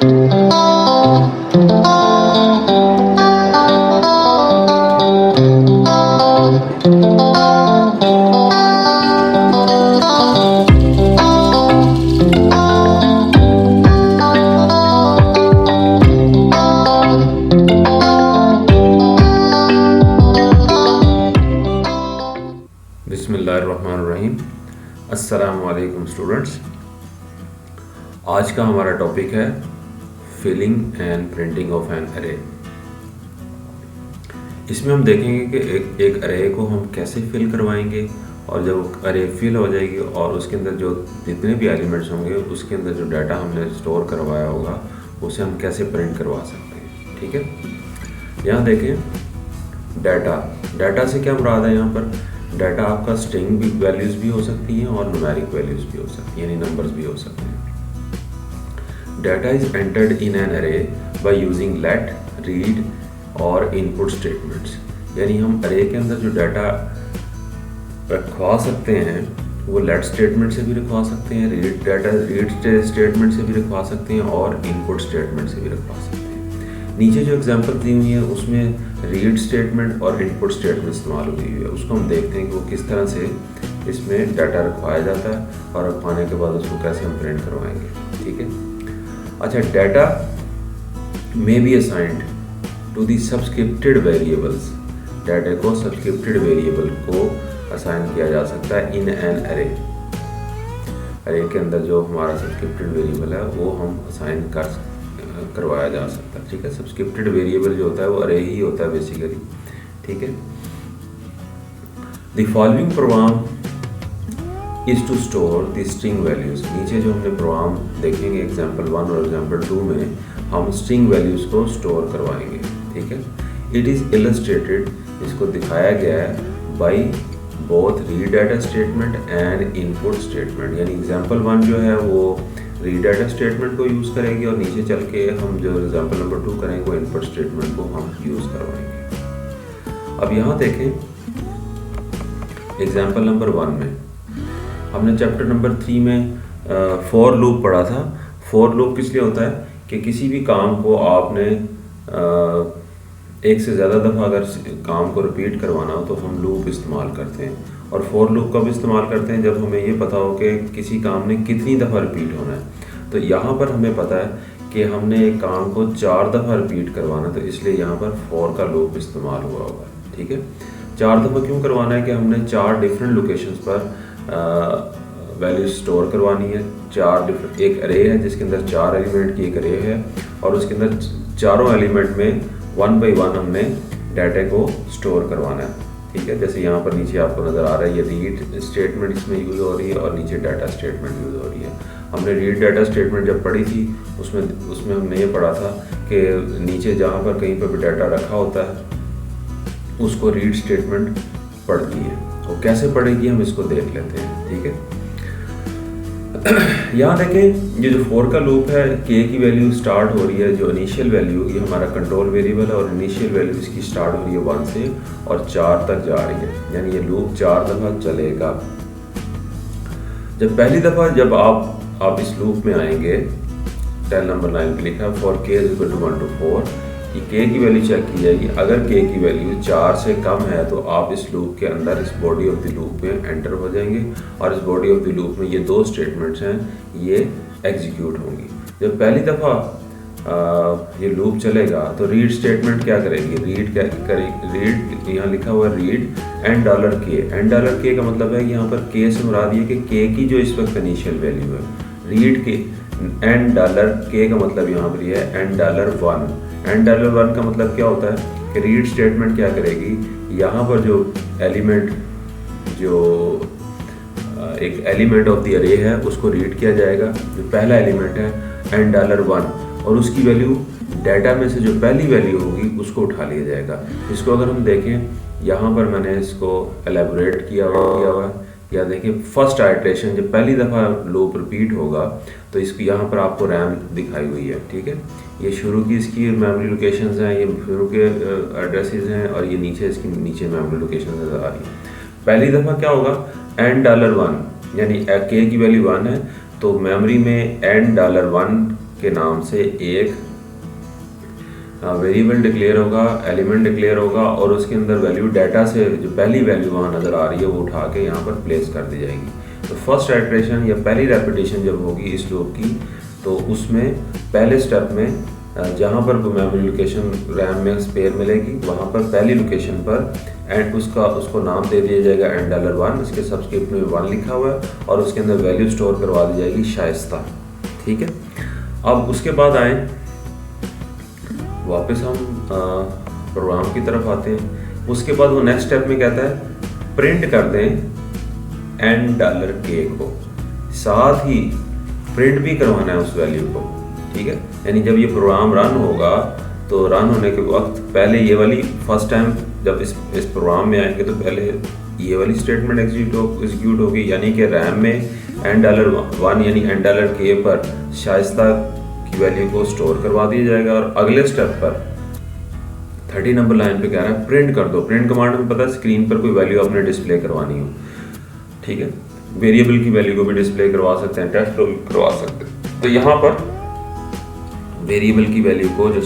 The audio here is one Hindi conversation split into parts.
बिस्मिल्लाहिर्रहमानिर्रहीम। अस्सलामु अलैकुम स्टूडेंट्स। आज का हमारा टॉपिक है filling and printing of an array. इसमें हम देखेंगे कि एक अरे को हम कैसे फिल करवाएंगे और जब अरे फिल हो जाएगी और उसके अंदर जो जितने भी एलिमेंट्स होंगे उसके अंदर जो डाटा हमने स्टोर करवाया होगा उसे हम कैसे प्रिंट करवा सकते हैं। ठीक है, यहाँ देखें डाटा से क्या मुराद है। यहाँ पर डाटा आपका स्ट्रिंग वैल्यूज़ भी हो सकती हैं और न्यूमेरिक वैल्यूज़ भी हो सकती हैं, यानी नंबर्स भी हो सकते हैं। Data is entered in an अरे बाय यूजिंग लेट, रीड और इनपुट स्टेटमेंट्स। यानी हम अरे के अंदर जो डाटा रखवा सकते हैं वो लेट स्टेटमेंट से भी रखवा सकते हैं, रीड स्टेटमेंट से भी रखवा सकते हैं और इनपुट स्टेटमेंट से भी रखवा सकते हैं। नीचे जो एग्जांपल दी हुई है उसमें रीड स्टेटमेंट और इनपुट स्टेटमेंट इस्तेमाल हुई है, उसको हम देखते हैं कि वो किस तरह से इसमें डाटा रखवाया जाता है और रखवाने के बाद उसको कैसे हम प्रिंट करवाएंगे। ठीक है, अच्छा, डाटा में be assigned to the subscripted variables. Data को सब्सक्रिप्टेड वेरिएबल को असाइन किया जा सकता है इन एन अरे। अरे के अंदर जो हमारा सब्सक्रिप्टेड वेरिएबल है वो हम असाइन करवाया जा सकता है। ठीक है, सब्सक्रिप्टेड वेरिएबल जो होता है वो अरे ही होता है बेसिकली। ठीक है, the following program is to store the string values. नीचे जो हमने प्रोग्राम देखेंगे एग्जांपल 1 और एग्जांपल 2 में हम स्ट्रिंग वैल्यूज को स्टोर करवाएंगे। ठीक है, इट इज इलस्ट्रेटेड, इसको दिखाया गया है by both read data statement and input statement. यानी एग्जांपल 1 जो है वो रीड डाटा स्टेटमेंट को यूज़ करेंगे और नीचे चल के हम जो एग्जांपल नंबर 2 करेंगे वो इनपुट स्टेटमेंट को हम यूज़ करवाएंगे। अब यहाँ देखें एग्जांपल नंबर 1 में हमने चैप्टर नंबर 3 में फॉर लूप पढ़ा था। फॉर लूप किस लिए होता है कि किसी भी काम को आपने एक से ज़्यादा दफ़ा अगर काम को रिपीट करवाना हो तो हम लूप इस्तेमाल करते हैं। और फॉर लूप कब इस्तेमाल करते हैं, जब हमें ये पता हो कि किसी काम ने कितनी दफ़ा रिपीट होना है। तो यहाँ पर हमें पता है कि हमने एक काम को 4 दफ़ा रिपीट करवाना, तो इसलिए यहाँ पर फॉर का लूप इस्तेमाल हुआ होगा। ठीक है, 4 दफ़ा क्यों करवाना है कि हमने 4 डिफरेंट लोकेशंस पर वैल्यू स्टोर करवानी है। 4 डिफरेंट, एक अरे है जिसके अंदर 4 एलिमेंट की एक अरे है और उसके अंदर चारों एलिमेंट में 1 बाई 1 हमने डाटा को स्टोर करवाना है। ठीक है, जैसे यहाँ पर नीचे आपको नज़र आ रहा है ये रीड स्टेटमेंट इसमें यूज़ हो रही है और नीचे डाटा स्टेटमेंट यूज़ हो रही है। हमने रीड डाटा स्टेटमेंट जब पढ़ी थी उसमें हमने ये पढ़ा था कि नीचे जहाँ पर कहीं पर भी डाटा रखा होता है उसको रीड स्टेटमेंट पढ़ती है। वो कैसे पढ़ेगी हम इसको देख लेते हैं। ठीक है, यहाँ देखें ये जो फॉर का लूप है के की वैल्यू स्टार्ट हो रही है, जो इनिशियल वैल्यू ये हमारा कंट्रोल वेरिएबल है और इनिशियल वैल्यू इसकी स्टार्ट हो रही है 1 से और 4 तक जा रही है। यानी ये लूप 4 दफ़ा चलेगा। जब पहली दफ़ा जब आप इस लूप में आएंगे 10 नंबर लाइन पे लिखा है फॉर के इज इक्वल टू 1 to 4 कि के की वैल्यू चेक की जाएगी। अगर के की वैल्यू 4 से कम है तो आप इस लूप के अंदर इस बॉडी ऑफ द लूप में एंटर हो जाएंगे और इस बॉडी ऑफ द लूप में ये 2 स्टेटमेंट्स हैं ये एग्जीक्यूट होंगी। जब पहली दफ़ा ये लूप चलेगा तो रीड स्टेटमेंट क्या करेगी, रीड यहाँ लिखा हुआ है read and $k। And $k का मतलब है कि यहाँ पर के से मुराद ये कि के की जो इस वक्त इनिशियल वैल्यू है, रीड के एंड $k का मतलब यहाँ पर ये है एंड $1। एंड $1 का मतलब क्या होता है कि रीड स्टेटमेंट क्या करेगी, यहाँ पर जो एलिमेंट जो एक एलिमेंट ऑफ द अरे है उसको रीड किया जाएगा, जो पहला एलिमेंट है एंड $1 और उसकी वैल्यू डाटा में से जो पहली वैल्यू होगी उसको उठा लिया जाएगा। इसको अगर हम देखें यहाँ पर मैंने इसको एलेबोरेट किया हुआ है। या देखिए फर्स्ट आइट्रेशन जब पहली दफ़ा लूप रिपीट होगा तो इसकी यहाँ पर आपको रैम दिखाई हुई है। ठीक है, ये शुरू की इसकी मेमोरी लोकेशंस हैं, ये शुरू के एड्रेसेस हैं और ये नीचे इसकी नीचे मेमोरी लोकेशन नज़र आ रही है। पहली दफ़ा क्या होगा एंड $1 यानी के की वैल्यू 1 है तो मेमोरी में एंड $1 के नाम से एक वेरिएबल डिक्लेयर होगा, एलिमेंट डिक्लेयर होगा और उसके अंदर वैल्यू डाटा से जो पहली वैल्यू वहाँ नज़र आ रही है वो उठा के यहाँ पर प्लेस कर दी जाएगी। तो फर्स्ट आइटरेशन या पहली रेपिटेशन जब होगी इस लूप की, तो उसमें पहले स्टेप में जहाँ पर मेमोरी लोकेशन रैम में स्पेयर मिलेगी वहाँ पर पहली लोकेशन पर एंड उसको नाम दे दिया जाएगा $1, इसके सबस्क्रिप्ट में 1 लिखा हुआ है और उसके अंदर वैल्यू स्टोर करवा दी जाएगी शाइस्ता। ठीक है, अब उसके बाद आए वापस हम प्रोग्राम की तरफ आते हैं। उसके बाद वो नेक्स्ट स्टेप में कहता है प्रिंट कर दें $k को, साथ ही प्रिंट भी करवाना है उस वैल्यू को। ठीक है, यानी जब ये प्रोग्राम रन होगा तो रन होने के वक्त पहले ये वाली फर्स्ट टाइम जब इस प्रोग्राम में आएंगे तो पहले ये वाली स्टेटमेंट एग्जीक्यूट होगी, यानी कि रैम में $1 यानी $k पर शाइस्ता की वैल्यू को स्टोर करवा दिया जाएगा। और अगले स्टेप पर 30 नंबर लाइन पे कह रहा है प्रिंट कर दो। प्रिंट कमांड में पता है स्क्रीन पर कोई वैल्यू आपने डिस्प्ले करवानी हो। ठीक है, वेरिएबल की वैल्यू को भी डिस्प्ले करवा सकते हैं, टेक्स्ट को भी करवा सकते हैं। तो यहाँ पर वेरिएबल की वैल्यू को जो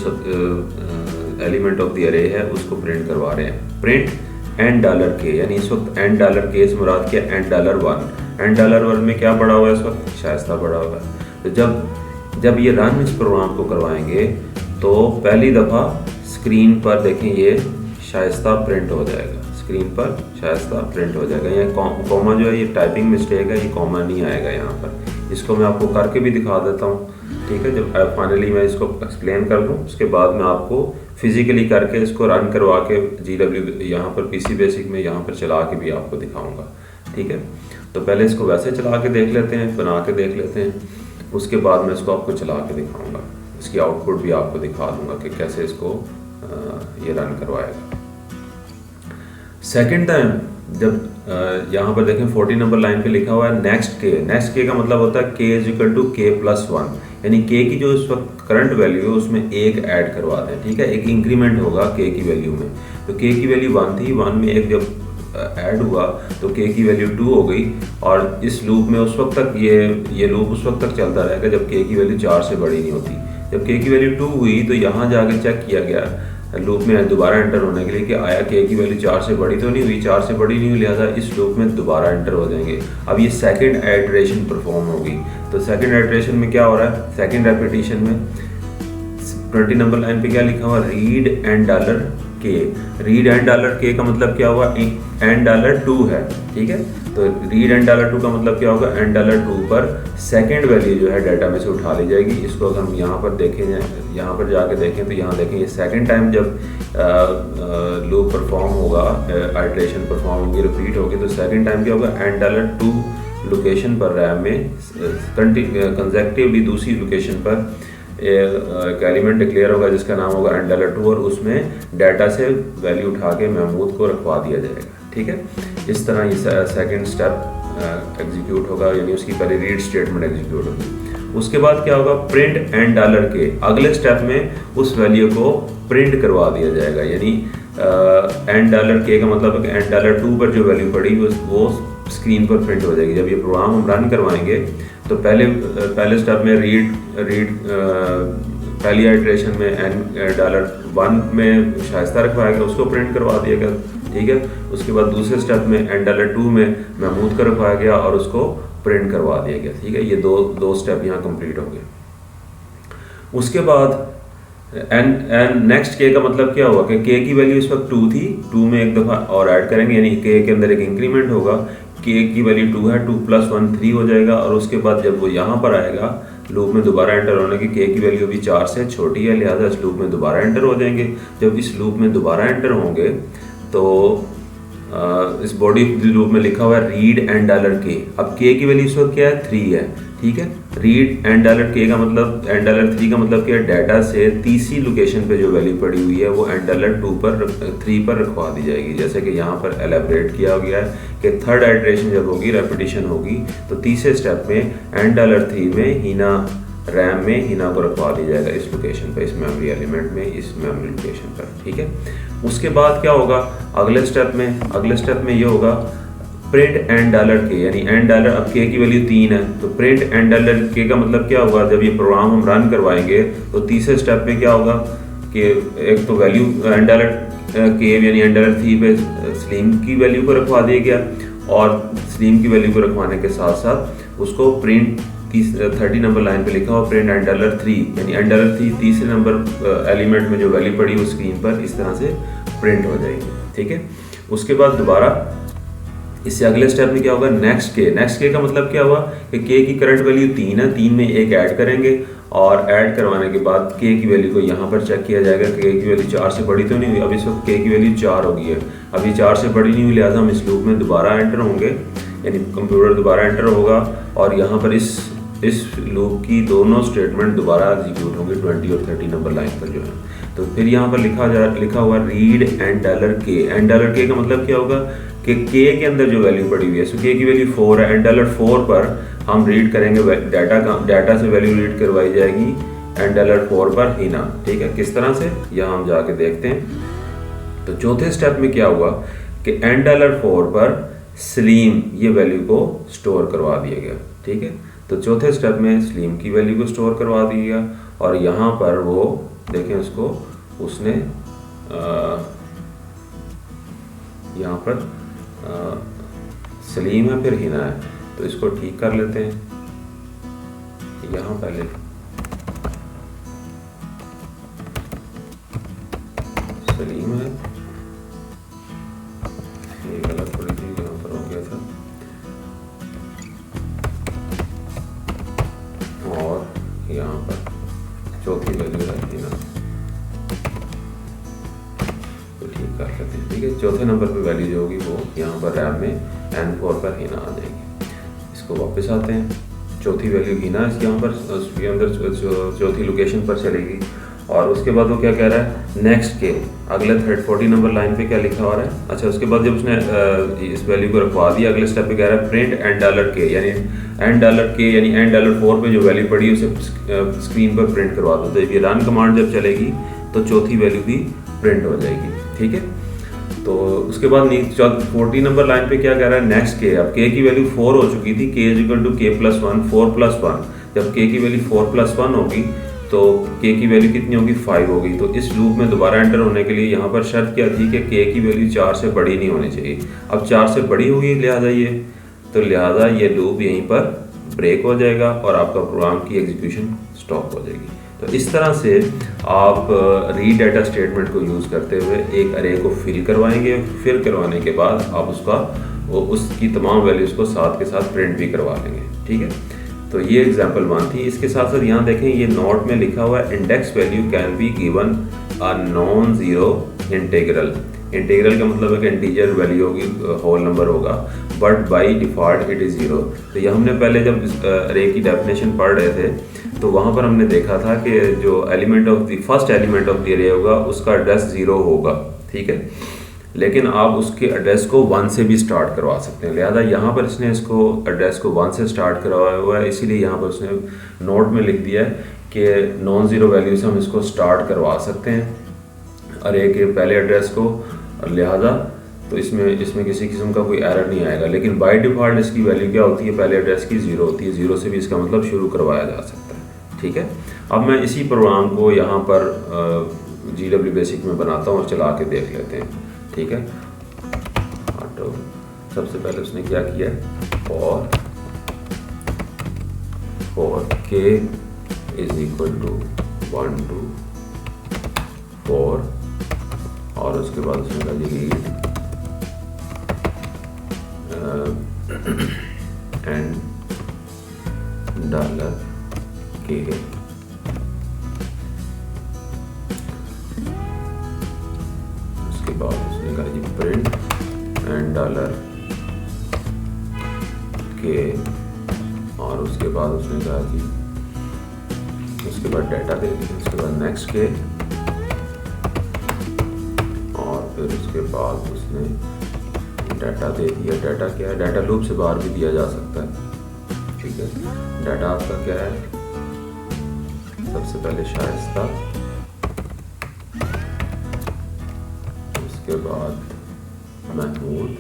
एलिमेंट ऑफ द अरे है उसको प्रिंट करवा रहे हैं। प्रिंट $k, यानी इस वक्त $k से मुराद क्या $1। $1 में क्या पड़ा हुआ है इस वक्त, शाइस्ता पड़ा हुआ है। तो जब ये रन इस प्रोग्राम को करवाएंगे तो पहली दफ़ा स्क्रीन पर देखें ये शाइस्ता प्रिंट हो जाएगा, स्क्रीन पर शाइस्ता प्रिंट हो जाएगा। यहाँ कॉमा जो है ये टाइपिंग मिस्टेक है, ये कॉमा नहीं आएगा यहाँ पर। इसको मैं आपको करके भी दिखा देता हूँ। ठीक है, जब फाइनली मैं इसको एक्सप्लेन कर दूँ उसके बाद मैं आपको फिजिकली करके इसको रन करवा के GW यहाँ पर PC बेसिक में यहाँ पर चला के भी आपको दिखाऊंगा। ठीक है, तो पहले इसको वैसे चला के देख लेते हैं, बना के देख लेते हैं, उसके बाद मैं इसको आपको चला के दिखाऊंगा, इसकी आउटपुट भी आपको दिखा दूंगा कि कैसे इसको ये रन करवाएगा। सेकेंड टाइम जब यहाँ पर देखें 40 नंबर लाइन पे लिखा हुआ है नेक्स्ट के का मतलब होता है k=k+1, यानी k की जो इस वक्त करंट वैल्यू है उसमें 1 ऐड करवा दें। ठीक है, एक इंक्रीमेंट होगा k की वैल्यू में। तो k की वैल्यू 1 थी, 1 में 1 जब ऐड हुआ तो k की वैल्यू 2 हो गई और इस लूप में उस वक्त तक ये लूप उस वक्त तक चलता रहेगा जब k की वैल्यू 4 से बड़ी नहीं होती। जब k की वैल्यू 2 हुई तो यहाँ जाके चेक किया गया लूप में दोबारा एंटर होने के लिए कि आया k की वैल्यू 4 से बड़ी तो नहीं हुई, 4 से बड़ी नहीं हुई, लिहाजा इस लूप में दोबारा एंटर हो जाएंगे। अब ये सेकंड आइटरेशन परफॉर्म होगी। तो सेकंड आइटरेशन में क्या हो रहा है, सेकंड रेपिटेशन में 20 नंबर लाइन पे क्या लिखा हुआ, रीड $k। रीड $k का मतलब क्या हुआ, $2 है। ठीक है, तो रीड $2 का मतलब क्या होगा, $2 पर सेकंड वैल्यू जो है डाटा में से उठा ली जाएगी। इसको अगर हम यहाँ पर देखें, यहाँ पर जाके देखें तो यहाँ देखें ये सेकंड टाइम जब लूप परफॉर्म होगा, आइटरेशन परफॉर्म होगी, रिपीट होगी, तो सेकंड टाइम क्या होगा, $2 लोकेशन पर रैम में कंसेक्टिवली दूसरी लोकेशन पर एक एलिमेंट डिक्लेयर होगा जिसका नाम होगा $2 और उसमें डाटा से वैल्यू उठा के महमूद को रखवा दिया जाएगा। ठीक है, इस तरह ये सेकंड स्टेप एग्जीक्यूट होगा, यानी उसकी पहले रीड स्टेटमेंट एग्जीक्यूट होगी। उसके बाद क्या होगा, प्रिंट $k। अगले स्टेप में उस वैल्यू को प्रिंट करवा दिया जाएगा, यानी $k का मतलब है कि $2 पर जो वैल्यू पड़ी वो स्क्रीन पर प्रिंट हो जाएगी। जब ये प्रोग्राम हम रन करवाएंगे तो पहले स्टेप में रीड पहली आइटरेशन में $1 में शाइस्ता रखवाएगा, उसको प्रिंट करवा दिया गया। ठीक है, उसके बाद दूसरे स्टेप में $2 में महमूद का रखवाया गया और उसको प्रिंट करवा दिया गया। ठीक है, ये दो स्टेप यहाँ कंप्लीट हो गए। उसके बाद नेक्स्ट k का मतलब क्या हुआ कि k की वैल्यू इस वक्त 2 थी, 2 में एक दफ़ा और ऐड करेंगे, यानी k के अंदर एक इंक्रीमेंट होगा। k की वैल्यू 2 है, 2 + 1 3 हो जाएगा और उसके बाद जब वो यहाँ पर आएगा लूप में दोबारा एंटर होने की, k की वैल्यू भी 4 से छोटी है, लिहाजा इस लूप में दोबारा एंटर हो जाएंगे। जब इस लूप में दोबारा एंटर होंगे तो इस बॉडी लूप में लिखा हुआ है रीड $k। अब k की वैल्यू इस वक्त क्या है, 3 है। ठीक है, रीड $k का मतलब $3 का मतलब क्या है, डाटा से तीसरी लोकेशन पे जो वैल्यू पड़ी हुई है वो $2 पर 3 पर रखवा दी जाएगी। जैसे कि यहाँ पर एलेबरेट किया गया है कि थर्ड आइटरेशन जब होगी, रेपिटेशन होगी, तो तीसरे स्टेप में $3 में हीना रैम में हीना को रखवा दी जाएगा इस लोकेशन पर, इस मेमोरी एलिमेंट में, इस मेमोरी लोकेशन पर। ठीक है, उसके बाद क्या होगा, अगले स्टेप में ये होगा प्रिंट एन डॉलर के, यानी एन डॉलर, अब के की वैल्यू 3 है तो प्रिंट एन डॉलर के का मतलब क्या होगा, जब ये प्रोग्राम हम रन करवाएंगे तो तीसरे स्टेप में क्या होगा कि एक तो वैल्यू एन डॉलर के यानी एन डॉलर 3 पे सलीम की वैल्यू को रखवा दिया गया, और सलीम की वैल्यू को रखवाने के साथ साथ उसको प्रिंट 30 नंबर लाइन पे लिखा हुआ प्रिंट एन डॉलर 3, यानी एन डॉलर 3 तीसरे नंबर एलिमेंट में जो वैल्यू पड़ी वो स्क्रीन पर इस तरह से प्रिंट हो जाएगी। ठीक है, उसके बाद दोबारा इससे अगले स्टेप में क्या होगा, नेक्स्ट के का मतलब क्या हुआ कि के की करंट वैल्यू 3 है, 3 में एक ऐड करेंगे और ऐड करवाने के बाद के की वैल्यू को यहाँ पर चेक किया जाएगा कि के की वैल्यू 4 से बड़ी तो नहीं हुई, अब इस वक्त के की वैल्यू 4 हो गई है, अभी 4 से बड़ी नहीं हुई, लिहाजा हम इस लूप में दोबारा एंटर होंगे, यानी कंप्यूटर दोबारा एंटर होगा और यहाँ पर इस लूप की दोनों स्टेटमेंट दोबारा एग्जीक्यूट होंगे 20 और 30 नंबर लाइन पर जो है। तो फिर यहाँ पर लिखा हुआ रीड एन डॉलर के का मतलब क्या होगा कि के अंदर जो वैल्यू पड़ी हुई है, सो के की वैल्यू 4 है, एन डॉलर 4 पर हम रीड करेंगे डाटा से वैल्यू रीड करवाई जाएगी एन डॉलर 4 पर हिना। ठीक है, किस तरह से यहाँ हम जाके देखते हैं। तो चौथे स्टेप में क्या हुआ कि एन डॉलर 4 पर सलीम ये वैल्यू को स्टोर करवा दिया गया। ठीक है, तो चौथे स्टेप में सलीम की वैल्यू को स्टोर करवा दिया गया और यहाँ पर वो देखें उसको उसने यहाँ पर सलीम है फिर हिना है, तो इसको ठीक कर लेते हैं। यहाँ पहले सलीम है, ये गलत पड़ी थी, यहाँ पर हो गया था, और यहाँ पर चौथी वैल्यू है हिना, तो ठीक कर लेते हैं। ठीक है, चौथे नंबर पे वैल्यू जो होगी वो यहाँ पर रैम में N4 पर हिना आ जाएगी। इसको वापस आते हैं, चौथी वैल्यू हिना यहाँ पर उसके अंदर चौथी लोकेशन पर चलेगी और उसके बाद वो क्या कह रहा है, नेक्स्ट के अगले 40 नंबर लाइन पे क्या लिखा हो रहा है। अच्छा, उसके बाद जब उसने इस वैल्यू को रखवा दिया, अगले स्टेप पे कह रहा है प्रिंट एन डॉलर के, यानी एन डॉलर के यानी एन डॉलर 4 पे जो वैल्यू पड़ी उसे स्क्रीन पर प्रिंट करवा दो। तो ये रन कमांड जब चलेगी तो चौथी वैल्यू भी प्रिंट हो जाएगी। ठीक है, तो उसके बाद 40 नंबर लाइन पे क्या कह रहा है, नेक्स्ट के, अब के की वैल्यू 4 हो चुकी थी, के इज इक्वल टू के प्लस 1, 4 प्लस 1, जब के की वैल्यू 4 प्लस 1 होगी तो के की वैल्यू कितनी होगी, 5 होगी। तो इस लूप में दोबारा एंटर होने के लिए यहाँ पर शर्त क्या थी कि के की वैल्यू 4 से बड़ी नहीं होनी चाहिए। अब 4 से बड़ी होगी लिहाजा ये लूप यहीं पर ब्रेक हो जाएगा और आपका प्रोग्राम की एग्जीक्यूशन स्टॉप हो जाएगी। तो इस तरह से आप रीड डाटा स्टेटमेंट को यूज़ करते हुए एक अरे को फिल करवाएंगे, फिल करवाने के बाद आप उसकी तमाम वैल्यूज़ को साथ के साथ प्रिंट भी करवा लेंगे। ठीक है, तो ये एग्जांपल 1 थी। इसके साथ साथ यहाँ देखें, ये नोट में लिखा हुआ है index value can be given a non zero integral. Integral का मतलब है कि इंटीजर वैल्यू होगी, होल नंबर होगा, but by default it is 0। तो ये हमने पहले जब अरे की डेफिनेशन पढ़ रहे थे तो वहाँ पर हमने देखा था कि जो फर्स्ट एलिमेंट ऑफ द अरे होगा उसका एड्रेस 0 होगा। ठीक है, लेकिन आप उसके एड्रेस को 1 से भी स्टार्ट करवा सकते हैं, लिहाजा यहाँ पर इसने इसको एड्रेस को 1 से स्टार्ट करवाया हुआ है, इसीलिए यहाँ पर उसने नोट में लिख दिया है कि नॉन ज़ीरो वैल्यू से हम इसको स्टार्ट करवा सकते हैं अरे के पहले एड्रेस को, लिहाजा तो इसमें किसी किस्म का कोई एरर नहीं आएगा। लेकिन बाय डिफ़ॉल्ट इसकी वैल्यू क्या होती है, पहले एड्रेस की 0 होती है, 0 से भी इसका मतलब शुरू करवाया जा सकता है। ठीक है, अब मैं इसी प्रोग्राम को यहाँ पर GW बेसिक में बनाता हूँ और चला के देख लेते हैं। ठीक है, तो सबसे पहले उसने क्या किया, for k is equal to 1 to 4 और उसके बाद उसने कहा रीड एंड डॉलर के, उसके बाद उसने कहा जी प्रिंट एंड डॉलर के, और उसके बाद उसने कहा कि उसके बाद डाटा दे दिया, उसके बाद नेक्स्ट के, और फिर उसके बाद उसने डाटा दे दिया। डाटा क्या है, डाटा लूप से बाहर भी दिया जा सकता है। ठीक है, डाटा आपका क्या है, सबसे पहले शाइस्ता, उसके बाद महमूद,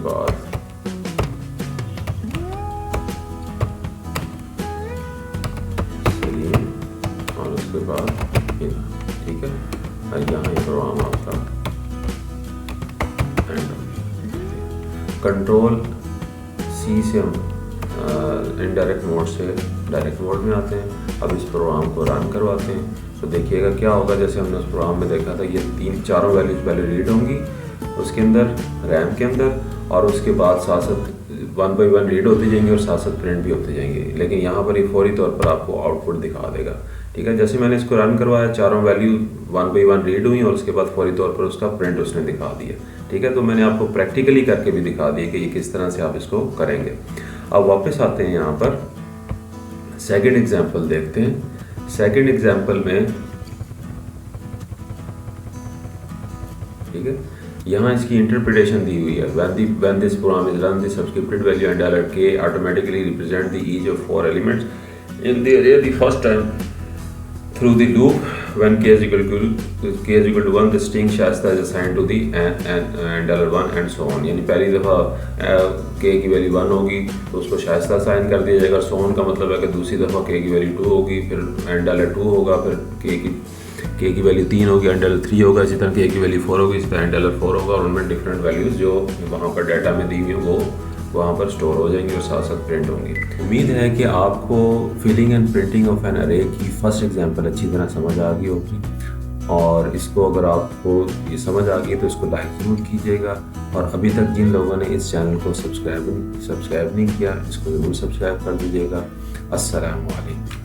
बाद सेम और उसके बाद इन, ठीक है। और यहाँ ये प्रोग्राम आपका कंट्रोल सी से हम इनडायरेक्ट मोड से डायरेक्ट मोड में आते हैं। अब इस प्रोग्राम को रन करवाते हैं तो देखिएगा क्या होगा। जैसे हमने उस प्रोग्राम में देखा था, ये चारों वैल्यूज पहले रीड होंगी उसके अंदर रैम के अंदर, और उसके बाद साथ साथ 1 बाई 1 रीड होती जाएंगी और साथ साथ प्रिंट भी होते जाएंगे। लेकिन यहाँ पर ये फौरी तौर पर आपको आउटपुट दिखा देगा, ठीक है। जैसे मैंने इसको रन करवाया, चारों वैल्यू 1 बाई 1 रीड हुई और उसके बाद फौरी तौर पर उसका प्रिंट उसने दिखा दिया, ठीक है। तो मैंने आपको प्रैक्टिकली करके भी दिखा दिया कि ये किस तरह से आप इसको करेंगे। अब वापस आते हैं यहाँ पर, सेकंड एग्जांपल देखते हैं। सेकंड एग्जांपल में, ठीक है, यहाँ इसकी इंटरप्रिटेशन दी हुई है। when this program is run, the subscripted value and $k automatically represent the each of 4 elements in the array the first time through the loop. When k is equal to 1, the string Shaista is assigned to the and $1 and so on। यानी पहली दफ़ा k की वैल्यू 1 होगी तो उसको शाइस्ता असाइन कर दिया जाएगा। so on का मतलब है कि दूसरी दफ़ा k की वैल्यू 2 होगी, फिर and $2 होगा, फिर k की वैल्यू 3 होगी, and $3 होगा, इसी तरह k की वैल्यू 4 होगी, इस पर $4 होगा, और उनमें डिफरेंट वैल्यूज़ जो वहाँ पर डाटा में दी हुई हैं वो वहाँ पर स्टोर हो जाएंगी और साथ साथ प्रिंट होंगी। उम्मीद है कि आपको filling and printing of an array की फर्स्ट एग्जांपल अच्छी तरह समझ आ गई होगी, और इसको अगर आपको ये समझ आ गई तो इसको लाइक ज़रूर कीजिएगा। और अभी तक जिन लोगों ने इस चैनल को सब्सक्राइब नहीं किया, इसको ज़रूर सब्सक्राइब कर दीजिएगा। अस्सलामु अलैकुम।